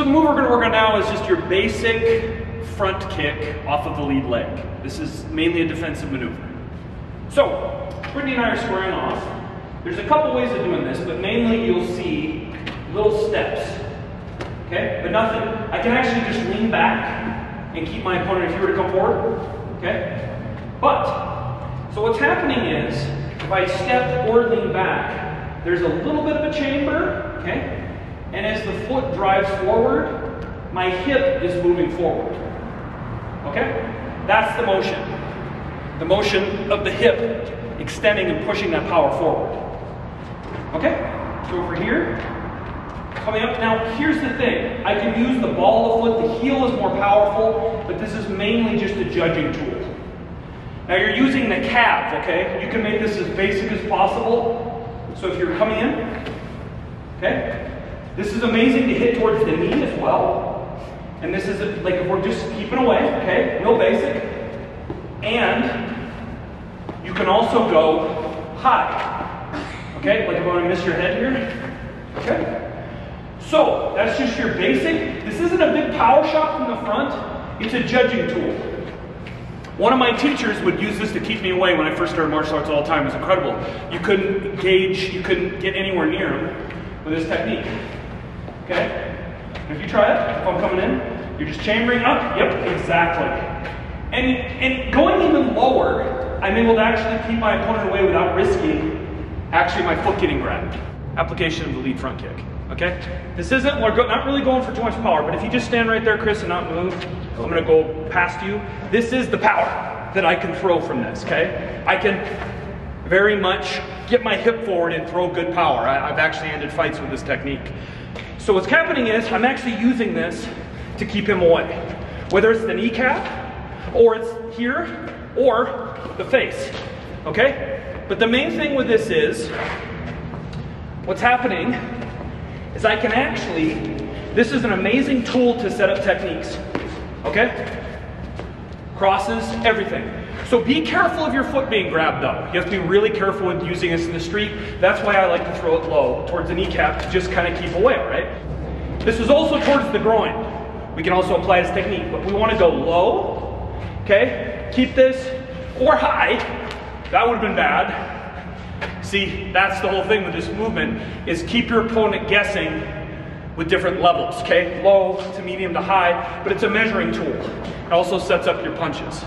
So the move we're going to work on now is just your basic front kick off of the lead leg. This is mainly a defensive maneuver. So, Brittany and I are squaring off. There's a couple ways of doing this, but mainly you'll see little steps. Okay? But nothing. I can actually just lean back and keep my opponent if you were to come forward. Okay? But, so what's happening is, if I step or lean back, there's a little bit of a chamber, okay? And as the foot drives forward, my hip is moving forward. Okay? That's the motion. The motion of the hip extending and pushing that power forward. Okay? So over here, coming up. Now, here's the thing. I can use the ball of foot. The heel is more powerful, but this is mainly just a judging tool. Now, you're using the calf, okay? You can make this as basic as possible. So if you're coming in, okay? This is amazing to hit towards the knee as well. And this is, like, if we're just keeping away, okay? Real basic. And you can also go high. Okay? Like, if I want to miss your head here. Okay? So, that's just your basic. This isn't a big power shot from the front. It's a judging tool. One of my teachers would use this to keep me away when I first started martial arts all the time. It was incredible. You couldn't gauge, you couldn't get anywhere near him with this technique. Okay? If you try it, if I'm coming in, you're just chambering up. Yep, exactly. And going even lower, I'm able to actually keep my opponent away without risking actually my foot getting grabbed. Application of the lead front kick. Okay? This isn't, we're not really going for too much power, but if you just stand right there, Chris, and not move, I'm going to go past you. This is the power that I can throw from this, okay? I can very much get my hip forward and throw good power. I've actually ended fights with this technique. So what's happening is I'm actually using this to keep him away. Whether it's the kneecap, or it's here, or the face, okay? But the main thing with this is, what's happening is I can actually, this is an amazing tool to set up techniques, okay? Crosses, everything. So be careful of your foot being grabbed though. You have to be really careful with using this in the street. That's why I like to throw it low, towards the kneecap, to just kind of keep away, right? This is also towards the groin. We can also apply this technique, but we want to go low, okay? Keep this, or high. That would have been bad. See, that's the whole thing with this movement, is keep your opponent guessing with different levels, okay? Low to medium to high, but it's a measuring tool. It also sets up your punches.